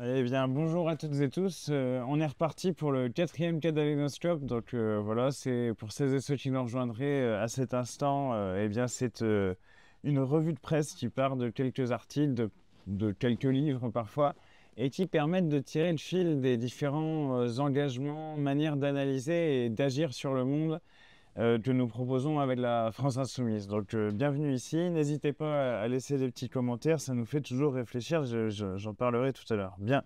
Eh bien, bonjour à toutes et tous. On est reparti pour le quatrième Cadavéroscope. Donc voilà, c'est pour celles et ceux qui nous rejoindraient à cet instant. Eh bien, c'est une revue de presse qui part de quelques articles, de quelques livres parfois, et qui permettent de tirer le fil des différents engagements, manières d'analyser et d'agir sur le monde que nous proposons avec la France Insoumise. Donc bienvenue ici, n'hésitez pas à laisser des petits commentaires, ça nous fait toujours réfléchir, j'en parlerai tout à l'heure. Bien,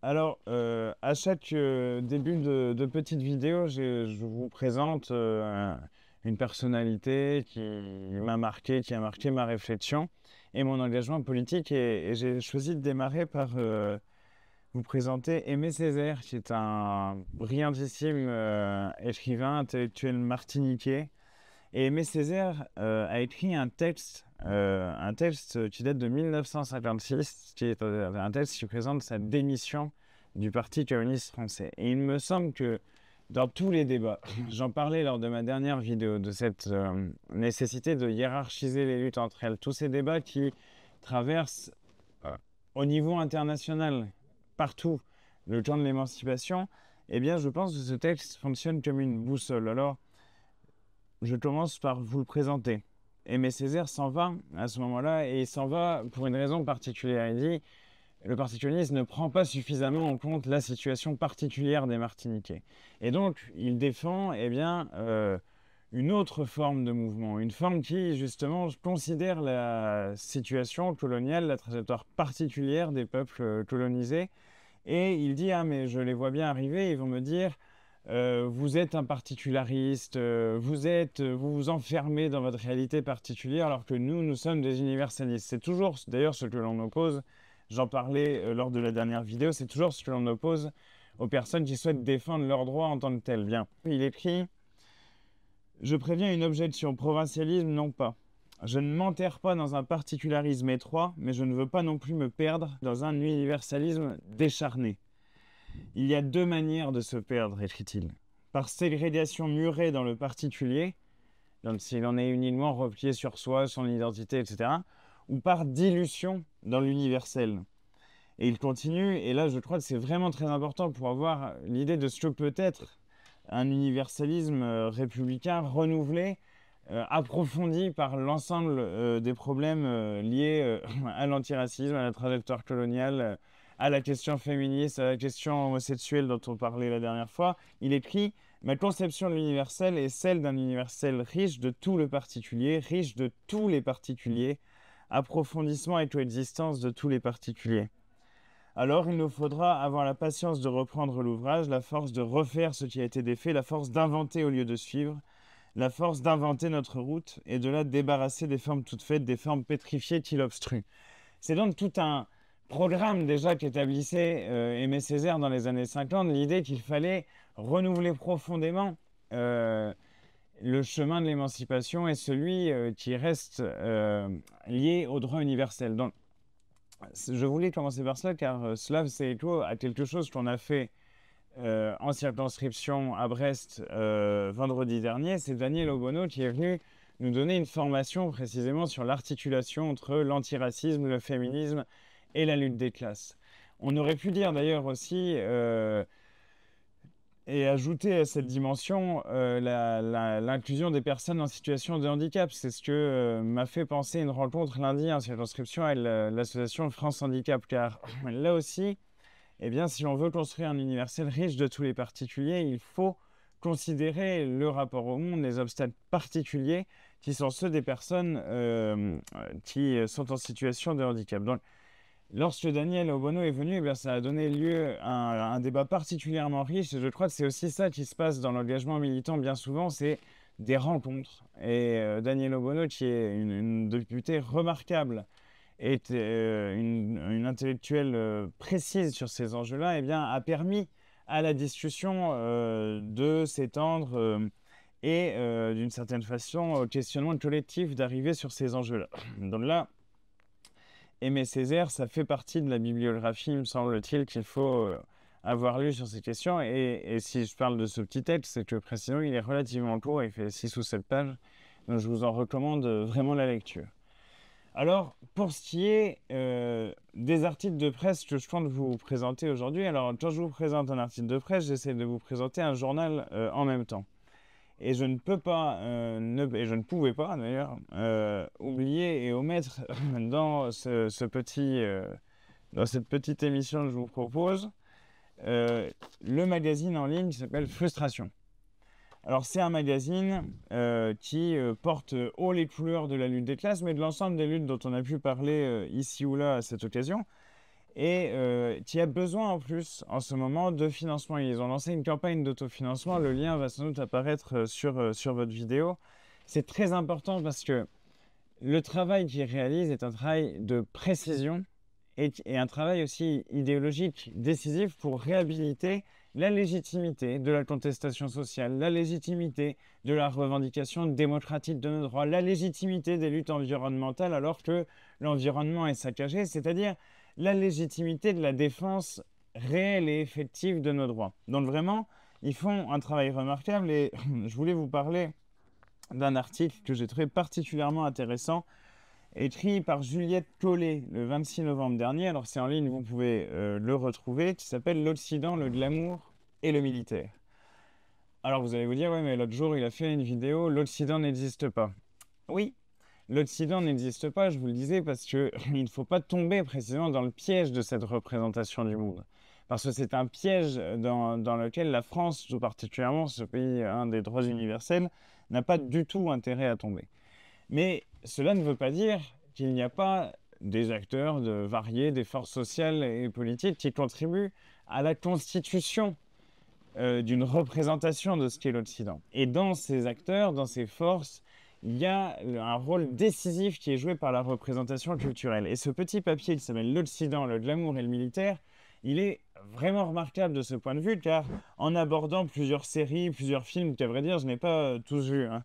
alors à chaque début de petite vidéo, je vous présente une personnalité qui m'a marqué, qui a marqué ma réflexion et mon engagement politique, et j'ai choisi de démarrer par vous présenter Aimé Césaire, qui est un brillantissime écrivain intellectuel martiniquais. Et Aimé Césaire a écrit un texte qui date de 1956, qui est un texte qui présente sa démission du Parti communiste français. Et il me semble que dans tous les débats, j'en parlais lors de ma dernière vidéo, de cette nécessité de hiérarchiser les luttes entre elles, tous ces débats qui traversent au niveau international, partout, le temps de l'émancipation, eh bien, je pense que ce texte fonctionne comme une boussole. Alors, je commence par vous le présenter. Aimé Césaire s'en va à ce moment-là, et il s'en va pour une raison particulière. Il dit le Parti communiste ne prend pas suffisamment en compte la situation particulière des Martiniquais. Et donc, il défend une autre forme de mouvement, une forme qui, justement, considère la situation coloniale, la trajectoire particulière des peuples colonisés. Et il dit, ah mais je les vois bien arriver, ils vont me dire, vous êtes un particulariste, vous vous enfermez dans votre réalité particulière, alors que nous sommes des universalistes. C'est toujours d'ailleurs ce que l'on oppose, j'en parlais lors de la dernière vidéo, c'est toujours ce que l'on oppose aux personnes qui souhaitent défendre leurs droits en tant que tels. Bien, il écrit, je préviens une objection, provincialisme non pas. Je ne m'enterre pas dans un particularisme étroit, mais je ne veux pas non plus me perdre dans un universalisme décharné. Il y a deux manières de se perdre, écrit-il. Par ségrégation murée dans le particulier, donc s'il en est uniquement replié sur soi, son identité, etc., ou par dilution dans l'universel. Et il continue, et là je crois que c'est vraiment très important pour avoir l'idée de ce que peut être un universalisme républicain renouvelé, approfondi par l'ensemble des problèmes liés à l'antiracisme, à la trajectoire coloniale, à la question féministe, à la question homosexuelle dont on parlait la dernière fois. Il écrit « Ma conception de l'universel est celle d'un universel riche de tout le particulier, riche de tous les particuliers, approfondissement et coexistence de tous les particuliers. Alors il nous faudra avoir la patience de reprendre l'ouvrage, la force de refaire ce qui a été défait, la force d'inventer au lieu de suivre, la force d'inventer notre route et de la débarrasser des formes toutes faites, des formes pétrifiées qui l'obstruent. » C'est donc tout un programme déjà qu'établissait Aimé Césaire dans les années 50, l'idée qu'il fallait renouveler profondément le chemin de l'émancipation et celui qui reste lié au droit universel. Donc, je voulais commencer par cela car cela c'est écho à quelque chose qu'on a fait en circonscription à Brest vendredi dernier. C'est Daniel Obono qui est venu nous donner une formation précisément sur l'articulation entre l'antiracisme, le féminisme et la lutte des classes. On aurait pu dire d'ailleurs aussi, et ajouter à cette dimension l'inclusion des personnes en situation de handicap. C'est ce que m'a fait penser une rencontre lundi en circonscription avec l'association France Handicap, car là aussi, eh bien, si on veut construire un universel riche de tous les particuliers, il faut considérer le rapport au monde, les obstacles particuliers qui sont ceux des personnes qui sont en situation de handicap. Donc, lorsque Daniel Obono est venu, eh bien, ça a donné lieu à un débat particulièrement riche. Et je crois que c'est aussi ça qui se passe dans l'engagement militant bien souvent, c'est des rencontres. Et Daniel Obono, qui est une députée remarquable, est une intellectuelle précise sur ces enjeux-là, eh bien, a permis à la discussion de s'étendre et d'une certaine façon au questionnement collectif d'arriver sur ces enjeux-là. Donc là, Aimé Césaire, ça fait partie de la bibliographie, me semble-t-il, qu'il faut avoir lu sur ces questions. Et si je parle de ce petit texte, c'est que précisément, il est relativement court, il fait 6 ou 7 pages. Donc je vous en recommande vraiment la lecture. Alors, pour ce qui est des articles de presse que je compte vous présenter aujourd'hui, alors quand je vous présente un article de presse, j'essaie de vous présenter un journal en même temps. Et je ne peux pas, et je ne pouvais pas d'ailleurs, oublier et omettre dans dans cette petite émission que je vous propose, le magazine en ligne qui s'appelle Frustration. Alors c'est un magazine qui porte haut les couleurs de la lutte des classes, mais de l'ensemble des luttes dont on a pu parler ici ou là à cette occasion, et qui a besoin en plus en ce moment de financement. Ils ont lancé une campagne d'autofinancement, le lien va sans doute apparaître sur votre vidéo. C'est très important parce que le travail qu'ils réalisent est un travail de précision et un travail aussi idéologique décisif pour réhabiliter la légitimité de la contestation sociale, la légitimité de la revendication démocratique de nos droits, la légitimité des luttes environnementales alors que l'environnement est saccagé, c'est-à-dire la légitimité de la défense réelle et effective de nos droits. Donc vraiment, ils font un travail remarquable et je voulais vous parler d'un article que j'ai trouvé particulièrement intéressant, écrit par Juliette Collet le 26 novembre dernier. Alors c'est en ligne, vous pouvez le retrouver, qui s'appelle L'Occident, le glamour et le militaire. Alors vous allez vous dire, ouais, mais l'autre jour il a fait une vidéo, l'Occident n'existe pas. Oui, l'Occident n'existe pas, je vous le disais, parce qu'il ne faut pas tomber précisément dans le piège de cette représentation du monde. Parce que c'est un piège dans lequel la France, tout particulièrement, ce pays, un des droits universels, n'a pas du tout intérêt à tomber. Mais cela ne veut pas dire qu'il n'y a pas des acteurs variés, des forces sociales et politiques qui contribuent à la constitution d'une représentation de ce qu'est l'Occident. Et dans ces acteurs, dans ces forces, il y a un rôle décisif qui est joué par la représentation culturelle. Et ce petit papier qui s'appelle L'Occident, le glamour et le militaire, il est vraiment remarquable de ce point de vue, car en abordant plusieurs séries, plusieurs films, qu'à vrai dire, je n'ai pas tous vus, hein,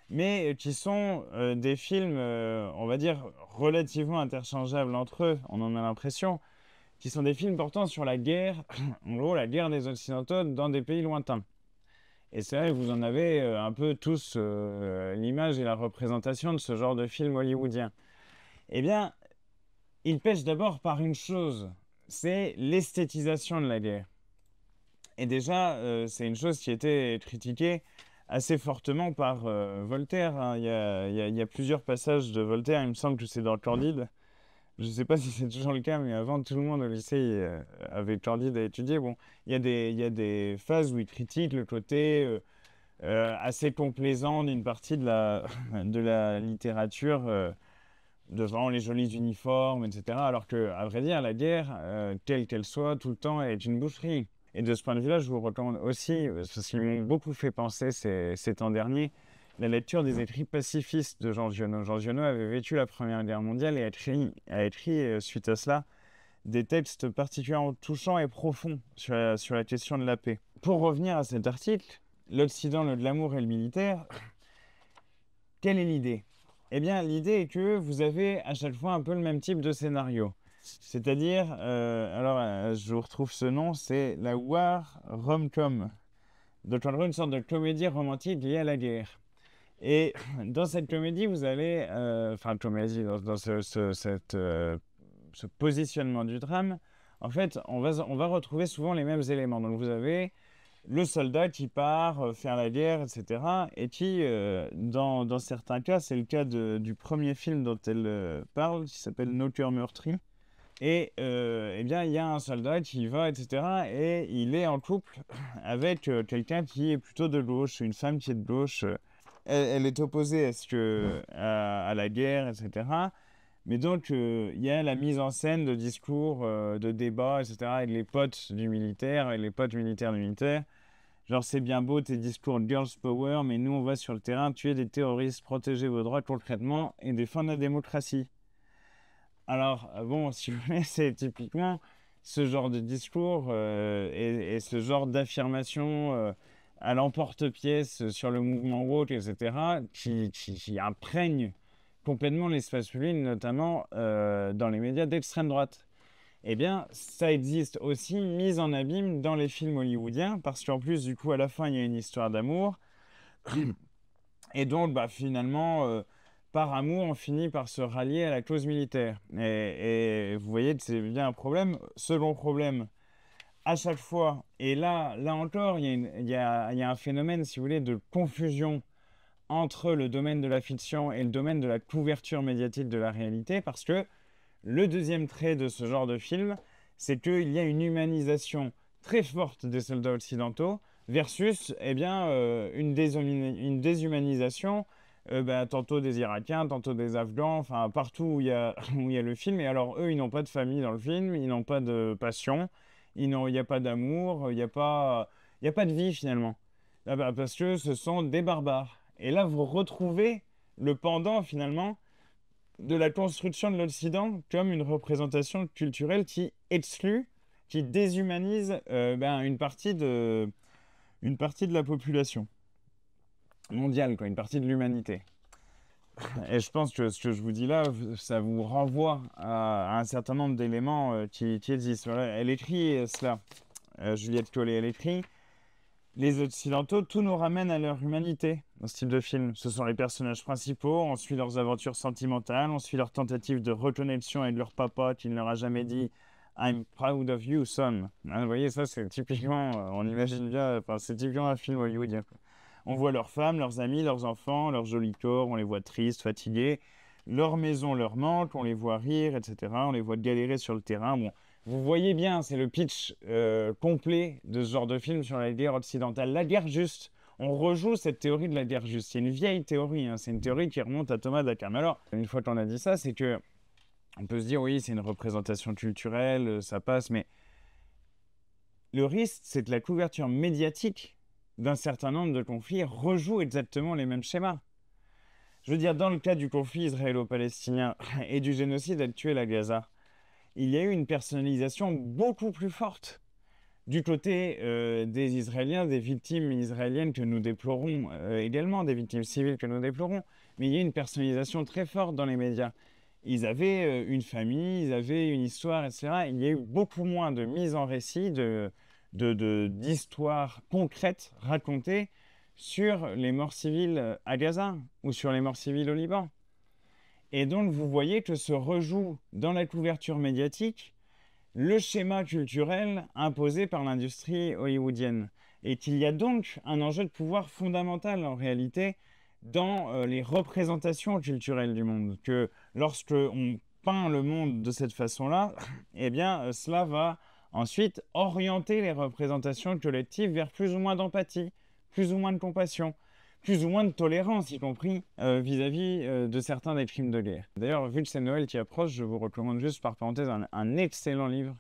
mais qui sont des films, on va dire, relativement interchangeables entre eux, on en a l'impression, qui sont des films portant sur la guerre, en gros la guerre des Occidentaux dans des pays lointains. Et c'est vrai que vous en avez un peu tous l'image et la représentation de ce genre de film hollywoodien. Eh bien, il pêche d'abord par une chose, c'est l'esthétisation de la guerre. Et déjà, c'est une chose qui était critiquée assez fortement par Voltaire, hein. Il y a plusieurs passages de Voltaire, il me semble que c'est dans Candide. Je ne sais pas si c'est toujours le cas, mais avant, tout le monde au lycée avait Candide à étudier. Bon, il y a des phases où il critique le côté assez complaisant d'une partie de la littérature devant les jolis uniformes, etc. Alors que, à vrai dire, la guerre, telle qu'elle soit, tout le temps, est une boucherie. Et de ce point de vue-là, je vous recommande aussi, parce qu'ils m'ont beaucoup fait penser ces temps derniers, la lecture des écrits pacifistes de Jean Giono. Jean Giono avait vécu la Première Guerre mondiale et a écrit suite à cela, des textes particulièrement touchants et profonds sur la question de la paix. Pour revenir à cet article, L'Occident, le glamour et le militaire, quelle est l'idée? Eh bien, l'idée est que vous avez à chaque fois un peu le même type de scénario. C'est-à-dire, je vous retrouve ce nom, c'est la War Rom-Com. Donc, en gros, une sorte de comédie romantique liée à la guerre. Et dans cette comédie, vous allez, comédie, dans ce positionnement du drame, en fait, on va retrouver souvent les mêmes éléments. Donc, vous avez le soldat qui part faire la guerre, etc. Et qui, dans certains cas, c'est le cas du premier film dont elle parle, qui s'appelle Nos cœurs meurtris. Et eh bien, il y a un soldat qui y va, etc. Et il est en couple avec quelqu'un qui est plutôt de gauche, une femme qui est de gauche. Elle est opposée à la guerre, etc. Mais donc, il y a la mise en scène de discours, de débats, etc. avec les potes du militaire et les potes militaires du militaire. Genre, c'est bien beau tes discours de girls power, mais nous, on va sur le terrain tuer des terroristes, protéger vos droits concrètement et défendre la démocratie. Alors, bon, si vous voulez, c'est typiquement ce genre de discours et ce genre d'affirmation à l'emporte-pièce sur le mouvement woke, etc., qui imprègne complètement l'espace public, notamment dans les médias d'extrême droite. Eh bien, ça existe aussi mis en abîme dans les films hollywoodiens, parce qu'en plus, du coup, à la fin, il y a une histoire d'amour. Et donc, bah, finalement, par amour, on finit par se rallier à la cause militaire. Et vous voyez, c'est bien un problème. Second problème, à chaque fois, et là encore, il y a un phénomène, si vous voulez, de confusion entre le domaine de la fiction et le domaine de la couverture médiatique de la réalité, parce que le deuxième trait de ce genre de film, c'est qu'il y a une humanisation très forte des soldats occidentaux versus eh bien, une déshumanisation tantôt des Irakiens, tantôt des Afghans, enfin partout où où il y a le film. Et alors eux, ils n'ont pas de famille dans le film, ils n'ont pas de passion, il n'y a pas d'amour, il y a pas de vie finalement. Parce que ce sont des barbares. Et là, vous retrouvez le pendant finalement de la construction de l'Occident comme une représentation culturelle qui exclut, qui déshumanise une partie de la population mondiale, quoi, une partie de l'humanité. Et je pense que ce que je vous dis là, ça vous renvoie à un certain nombre d'éléments qui existent. Voilà, elle écrit cela, Juliette Collet, elle écrit les Occidentaux, tout nous ramène à leur humanité dans ce type de film. Ce sont les personnages principaux, on suit leurs aventures sentimentales, on suit leurs tentatives de reconnexion avec leur papa qui ne leur a jamais dit I'm proud of you, son. Hein, vous voyez, ça c'est typiquement, on imagine bien, enfin, c'est typiquement un film hollywoodien. On voit leurs femmes, leurs amis, leurs enfants, leurs jolis corps, on les voit tristes, fatigués. Leur maison leur manque, on les voit rire, etc. On les voit galérer sur le terrain. Bon, vous voyez bien, c'est le pitch complet de ce genre de film sur la guerre occidentale. La guerre juste, on rejoue cette théorie de la guerre juste. C'est une vieille théorie, hein. C'est une théorie qui remonte à Thomas d'Aquin. Mais alors, une fois qu'on a dit ça, c'est que on peut se dire, oui, c'est une représentation culturelle, ça passe, mais le risque, c'est que la couverture médiatique d'un certain nombre de conflits rejoue exactement les mêmes schémas. Je veux dire, dans le cas du conflit israélo-palestinien et du génocide actuel à Gaza, il y a eu une personnalisation beaucoup plus forte du côté des Israéliens, des victimes israéliennes que nous déplorons également, des victimes civiles que nous déplorons, mais il y a eu une personnalisation très forte dans les médias. Ils avaient une famille, ils avaient une histoire, etc. Il y a eu beaucoup moins de mise en récit, d'histoires concrètes racontées sur les morts civiles à Gaza ou sur les morts civiles au Liban. Et donc, vous voyez que se rejoue dans la couverture médiatique le schéma culturel imposé par l'industrie hollywoodienne. Et qu'il y a donc un enjeu de pouvoir fondamental en réalité dans les représentations culturelles du monde. Que lorsque on peint le monde de cette façon-là, eh bien, cela va ensuite orienter les représentations collectives vers plus ou moins d'empathie, plus ou moins de compassion, plus ou moins de tolérance, y compris vis-à-vis de certains des crimes de guerre. D'ailleurs, vu que c'est Noël qui approche, je vous recommande juste par parenthèse un excellent livre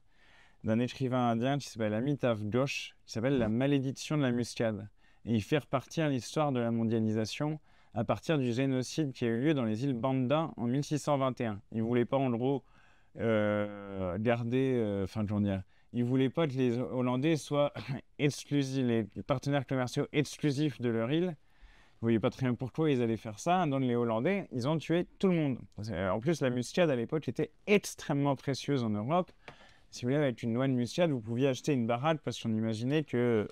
d'un écrivain indien qui s'appelle Amitav Ghosh, qui s'appelle La malédiction de la muscade. Et il fait repartir l'histoire de la mondialisation à partir du génocide qui a eu lieu dans les îles Banda en 1621. Il ne voulait pas, en gros, garder... comment dire, il ne voulait pas que les Hollandais soient exclusifs, les partenaires commerciaux exclusifs de leur île. Vous voyez pas très bien pourquoi ils allaient faire ça. Donc les Hollandais, ils ont tué tout le monde. En plus, la muscade à l'époque était extrêmement précieuse en Europe. Si vous voulez, avec une noix de muscade, vous pouviez acheter une baraque parce qu'on imaginait que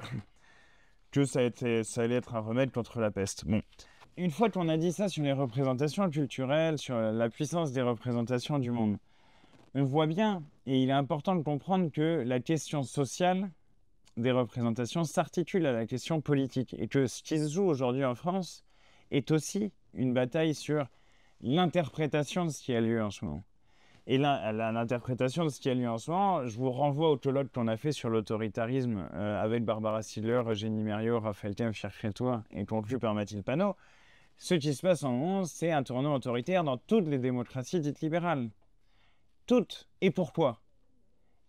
ça allait être un remède contre la peste. Bon. Une fois qu'on a dit ça sur les représentations culturelles, sur la puissance des représentations du monde, on voit bien, et il est important de comprendre que la question sociale des représentations s'articule à la question politique et que ce qui se joue aujourd'hui en France est aussi une bataille sur l'interprétation de ce qui a lieu en ce moment. Et là, l'interprétation de ce qui a lieu en ce moment, je vous renvoie au colloque qu'on a fait sur l'autoritarisme avec Barbara Sidler, Eugénie Merriot, Raphaël Kempf, Pierre Crétois et conclu par Mathilde Panot. Ce qui se passe en ce moment, c'est un tournant autoritaire dans toutes les démocraties dites libérales. Toutes. Et pourquoi ?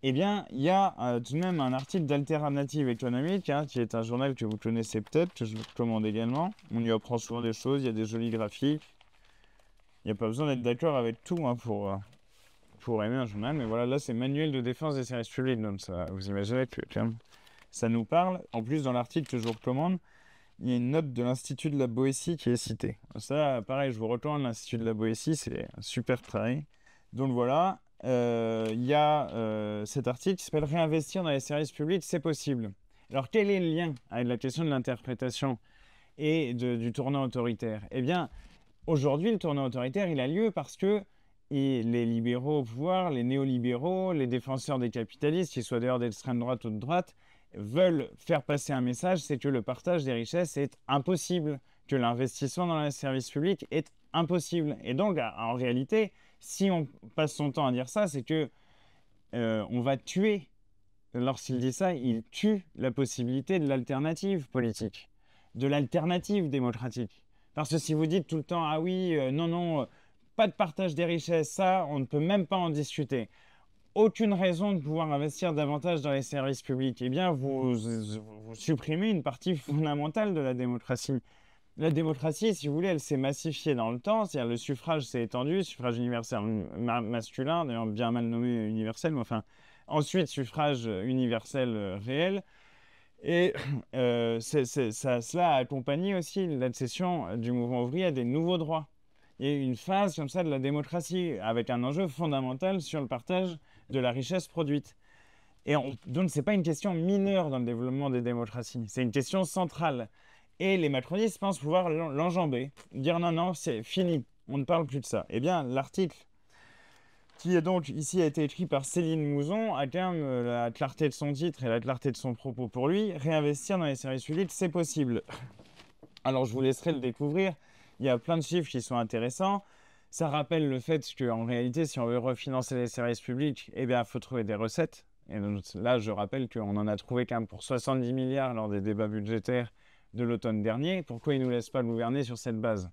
Eh bien, il y a tout de même un article d'Alternative économique, hein, qui est un journal que vous connaissez peut-être, que je vous recommande également. On y apprend souvent des choses, il y a des jolis graphiques. Il n'y a pas besoin d'être d'accord avec tout hein, pour aimer un journal. Mais voilà, là, c'est Manuel de défense des services publics. Donc, ça, vous imaginez que ça nous parle. En plus, dans l'article que je vous recommande, il y a une note de l'Institut de la Boétie qui est citée. Ça, pareil, je vous recommande l'Institut de la Boétie, c'est un super travail. Donc voilà. Il y a cet article qui s'appelle Réinvestir dans les services publics, c'est possible. Alors quel est le lien avec la question de l'interprétation et du tournant autoritaire ? Eh bien, Aujourd'hui, le tournant autoritaire, il a lieu parce que les libéraux au pouvoir, les néolibéraux, les défenseurs des capitalistes, qu'ils soient d'ailleurs d'extrême droite ou de droite, veulent faire passer un message, c'est que le partage des richesses est impossible, que l'investissement dans les services publics est impossible. Et donc, en réalité, si on passe son temps à dire ça, c'est que on va tuer. Lorsqu'il dit ça, il tue la possibilité de l'alternative politique, de l'alternative démocratique. Parce que si vous dites tout le temps, ah oui, non, non, pas de partage des richesses, ça, on ne peut même pas en discuter. Aucune raison de pouvoir investir davantage dans les services publics. Eh bien, vous supprimez une partie fondamentale de la démocratie. La démocratie, si vous voulez, elle s'est massifiée dans le temps, c'est-à-dire le suffrage s'est étendu, suffrage universel masculin, d'ailleurs bien mal nommé universel, mais enfin, ensuite suffrage universel réel. Et cela a accompagné aussi l'accession du mouvement ouvrier à des nouveaux droits. Il y a eu une phase comme ça de la démocratie, avec un enjeu fondamental sur le partage de la richesse produite. Donc, ce n'est pas une question mineure dans le développement des démocraties, c'est une question centrale. Et les macronistes pensent pouvoir l'enjamber, dire non, non, c'est fini, on ne parle plus de ça. Eh bien, l'article qui est donc ici a été écrit par Céline Mouzon, à terme, la clarté de son titre et la clarté de son propos pour lui, réinvestir dans les services publics, c'est possible. Alors, je vous laisserai le découvrir. Il y a plein de chiffres qui sont intéressants. Ça rappelle le fait qu'en réalité, si on veut refinancer les services publics, eh bien, il faut trouver des recettes. Et donc, là, je rappelle qu'on en a trouvé quand même pour 70 milliards lors des débats budgétaires de l'automne dernier. Pourquoi ils ne nous laissent pas gouverner sur cette base?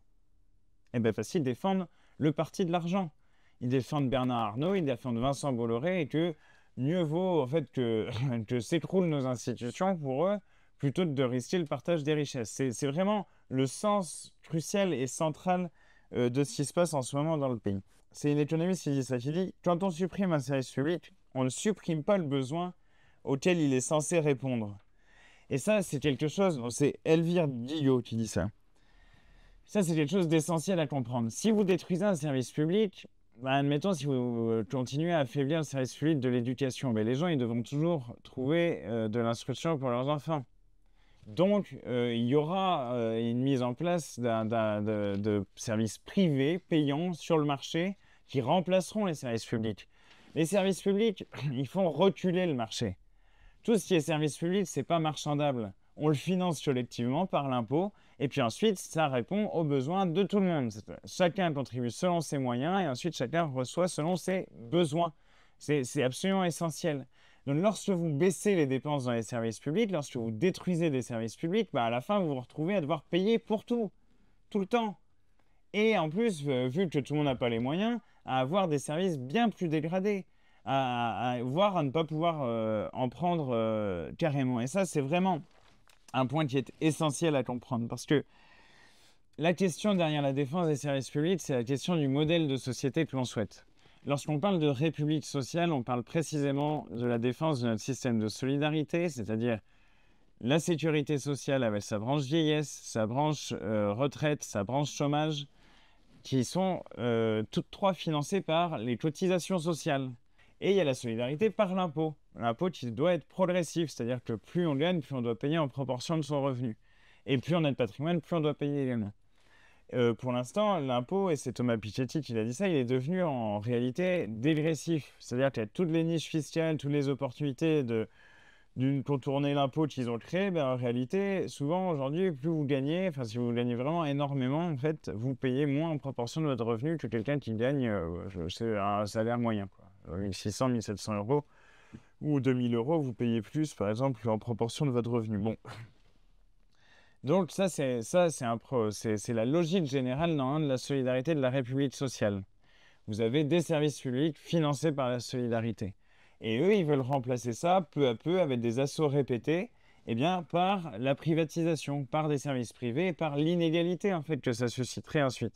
Eh bien, parce qu'ils défendent le parti de l'argent. Ils défendent Bernard Arnault, ils défendent Vincent Bolloré, et que mieux vaut en fait que, que s'écroulent nos institutions pour eux, plutôt que de risquer le partage des richesses. C'est vraiment le sens crucial et central de ce qui se passe en ce moment dans le pays. C'est une économiste qui dit ça, qui dit « Quand on supprime un service public, on ne supprime pas le besoin auquel il est censé répondre. » Et ça, c'est quelque chose, c'est Elvire Guillot qui dit ça. Ça, c'est quelque chose d'essentiel à comprendre. Si vous détruisez un service public, admettons, si vous continuez à affaiblir le service public de l'éducation, les gens, ils devront toujours trouver de l'instruction pour leurs enfants. Donc, il y aura une mise en place de services privés payants sur le marché qui remplaceront les services publics. Les services publics, ils font reculer le marché. Tout ce qui est service public, ce n'est pas marchandable. On le finance collectivement par l'impôt, et puis ensuite, ça répond aux besoins de tout le monde. Chacun contribue selon ses moyens, et ensuite, chacun reçoit selon ses besoins. C'est absolument essentiel. Donc, lorsque vous baissez les dépenses dans les services publics, lorsque vous détruisez des services publics, à la fin, vous vous retrouvez à devoir payer pour tout le temps. Et en plus, vu que tout le monde n'a pas les moyens, à avoir des services bien plus dégradés, voire à ne pas pouvoir en prendre carrément. Et ça, c'est vraiment un point qui est essentiel à comprendre, parce que la question derrière la défense des services publics, c'est la question du modèle de société que l'on souhaite. Lorsqu'on parle de république sociale, on parle précisément de la défense de notre système de solidarité, c'est-à-dire la sécurité sociale avec sa branche vieillesse, sa branche retraite, sa branche chômage, qui sont toutes trois financées par les cotisations sociales. Et il y a la solidarité par l'impôt. L'impôt qui doit être progressif, c'est-à-dire que plus on gagne, plus on doit payer en proportion de son revenu. Et plus on a de patrimoine, plus on doit payer également. Pour l'instant, l'impôt, et c'est Thomas Piketty qui l'a dit ça, il est devenu en réalité dégressif. C'est-à-dire qu'il y a toutes les niches fiscales, toutes les opportunités de contourner l'impôt qu'ils ont créé. En réalité, souvent aujourd'hui, plus vous gagnez, enfin si vous gagnez vraiment énormément, en fait, vous payez moins en proportion de votre revenu que quelqu'un qui gagne un salaire moyen, quoi. 1600, 1700 euros ou 2000 euros, vous payez plus, par exemple, en proportion de votre revenu. Bon. Donc ça, c'est la logique générale de la solidarité de la République sociale. Vous avez des services publics financés par la solidarité. Et eux, ils veulent remplacer ça peu à peu avec des assauts répétés, par la privatisation, par des services privés et par l'inégalité en fait que ça susciterait ensuite.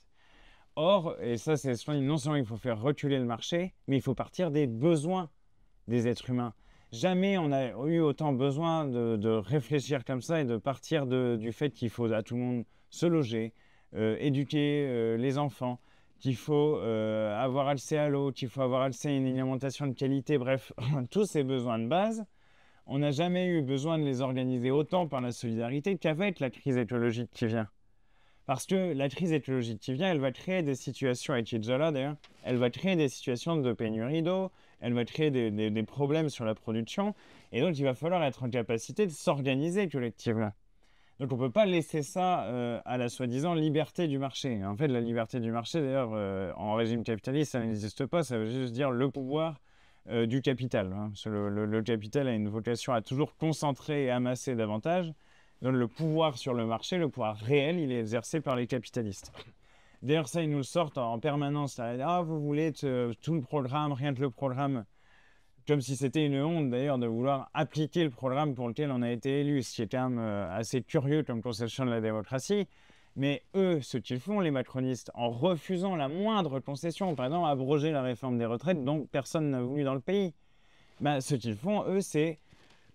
Or, et ça c'est non seulement il faut faire reculer le marché, mais il faut partir des besoins des êtres humains. Jamais on a eu autant besoin de réfléchir comme ça et de partir du fait qu'il faut à tout le monde se loger, éduquer les enfants, qu'il faut avoir accès à l'eau, qu'il faut avoir accès à une alimentation de qualité, bref, tous ces besoins de base. On n'a jamais eu besoin de les organiser autant par la solidarité qu'avec la crise écologique qui vient. Parce que la crise écologique qui vient, elle va créer des situations, et qui est déjà là d'ailleurs, elle va créer des situations de pénurie d'eau, elle va créer des problèmes sur la production, et donc il va falloir être en capacité de s'organiser collectivement. Donc on ne peut pas laisser ça à la soi-disant liberté du marché. En fait, la liberté du marché, d'ailleurs, en régime capitaliste, ça n'existe pas, ça veut juste dire le pouvoir du capital. Hein. Parce que le capital a une vocation à toujours concentrer et amasser davantage. Donc le pouvoir sur le marché, le pouvoir réel, il est exercé par les capitalistes. D'ailleurs, ça, ils nous le sortent en permanence. Ah, vous voulez tout le programme, rien que le programme. Comme si c'était une honte d'ailleurs de vouloir appliquer le programme pour lequel on a été élu, ce qui est quand même assez curieux comme conception de la démocratie. Mais eux, ce qu'ils font, les macronistes, en refusant la moindre concession, par exemple abroger la réforme des retraites dont personne n'a voulu dans le pays, ben, ce qu'ils font, eux, c'est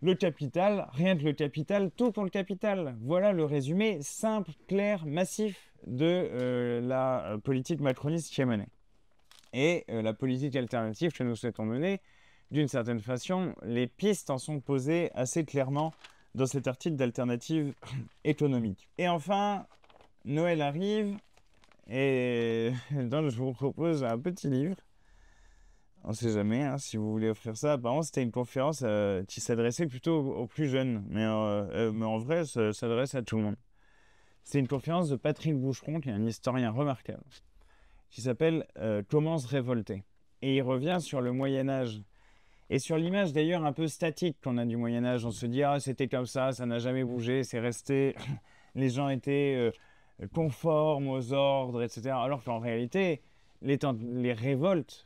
le capital, rien que le capital, tout pour le capital. Voilà le résumé simple, clair, massif de la politique macroniste qui est menée. Et la politique alternative que nous souhaitons mener, d'une certaine façon, les pistes en sont posées assez clairement dans cet article d'alternative économique. Et enfin, Noël arrive et donc je vous propose un petit livre. On ne sait jamais hein, si vous voulez offrir ça. Apparemment, c'était une conférence qui s'adressait plutôt aux plus jeunes, mais en vrai, ça s'adresse à tout le monde. C'est une conférence de Patrick Boucheron, qui est un historien remarquable, qui s'appelle Comment se révolter. Et il revient sur le Moyen-Âge. Et sur l'image d'ailleurs un peu statique qu'on a du Moyen-Âge, on se dit ah c'était comme ça n'a jamais bougé, c'est resté, les gens étaient conformes aux ordres, etc. Alors qu'en réalité, les révoltes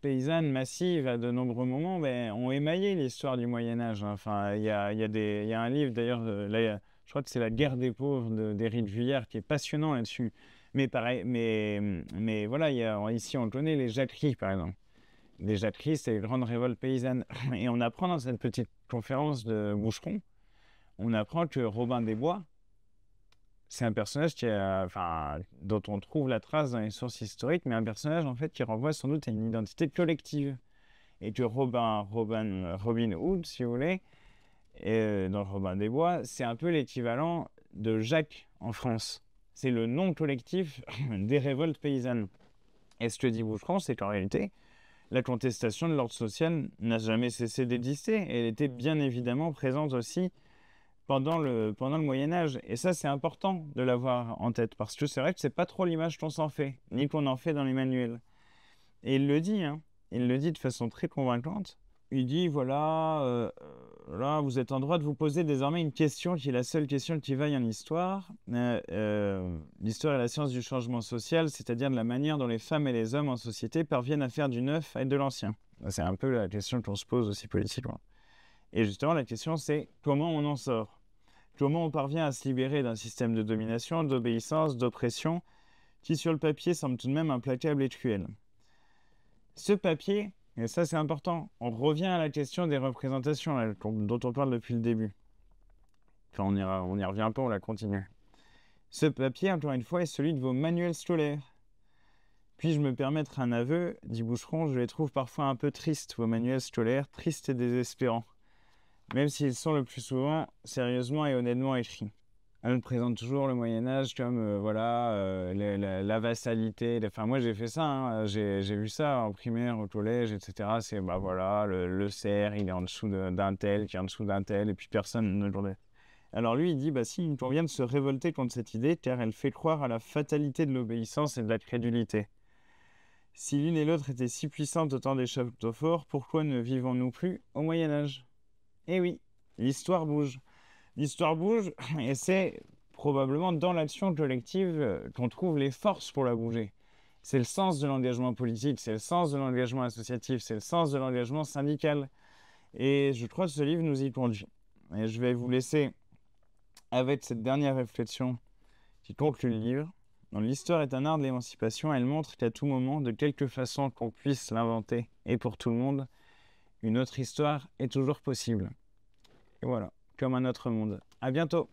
paysannes massives à de nombreux moments ben, ont émaillé l'histoire du Moyen-Âge. Hein. Enfin, il y a un livre d'ailleurs, je crois que c'est La guerre des pauvres d'Éric Vuillard qui est passionnant là-dessus. Mais pareil, mais voilà, ici on connaît les jacqueries par exemple. Les jacqueries, c'est les grandes révoltes paysannes. Et on apprend dans cette petite conférence de Boucheron, on apprend que Robin des Bois, c'est un personnage dont on trouve la trace dans les sources historiques, mais un personnage en fait qui renvoie sans doute à une identité collective. Et que Robin Hood, si vous voulez, dans Robin des Bois, c'est un peu l'équivalent de Jacques en France. C'est le nom collectif des révoltes paysannes. Et ce que dit Boucheron, c'est qu'en réalité, la contestation de l'ordre social n'a jamais cessé d'exister. Et elle était bien évidemment présente aussi pendant le Moyen-Âge. Et ça, c'est important de l'avoir en tête, parce que c'est vrai que c'est pas trop l'image qu'on s'en fait, ni qu'on en fait dans les manuels. Et il le dit, hein, il le dit de façon très convaincante. Il dit, voilà, là, vous êtes en droit de vous poser désormais une question qui est la seule question qui vaille en histoire. L'histoire est la science du changement social, c'est-à-dire de la manière dont les femmes et les hommes en société parviennent à faire du neuf et de l'ancien. C'est un peu la question qu'on se pose aussi politiquement. Et justement, la question, c'est comment on en sort? Comment on parvient à se libérer d'un système de domination, d'obéissance, d'oppression, qui sur le papier semble tout de même implacable et cruel. Ce papier, et ça c'est important, on revient à la question des représentations là, dont on parle depuis le début. Enfin, on y revient pas, on la continue. Ce papier, encore une fois, est celui de vos manuels scolaires. Puis-je me permettre un aveu, dit Boucheron, je les trouve parfois un peu tristes, vos manuels scolaires, tristes et désespérants, même s'ils sont le plus souvent sérieusement et honnêtement écrits. Elle présente toujours le Moyen-Âge comme la vassalité. Enfin, moi, j'ai fait ça. Hein. J'ai vu ça en primaire, au collège, etc. C'est, voilà, le cerf, il est en dessous d'un tel, qui est en dessous d'un tel, et puis personne ne le. Alors lui, il dit, si, il convient de se révolter contre cette idée, car elle fait croire à la fatalité de l'obéissance et de la crédulité. Si l'une et l'autre étaient si puissantes au temps des châteaux forts, pourquoi ne vivons-nous plus au Moyen-Âge? Eh oui, l'histoire bouge. L'histoire bouge et c'est probablement dans l'action collective qu'on trouve les forces pour la bouger. C'est le sens de l'engagement politique, c'est le sens de l'engagement associatif, c'est le sens de l'engagement syndical. Et je crois que ce livre nous y conduit. Et je vais vous laisser avec cette dernière réflexion qui conclut le livre. Donc, l'histoire est un art de l'émancipation. Elle montre qu'à tout moment, de quelque façon qu'on puisse l'inventer, et pour tout le monde, une autre histoire est toujours possible. Et voilà. Comme un autre monde. À bientôt!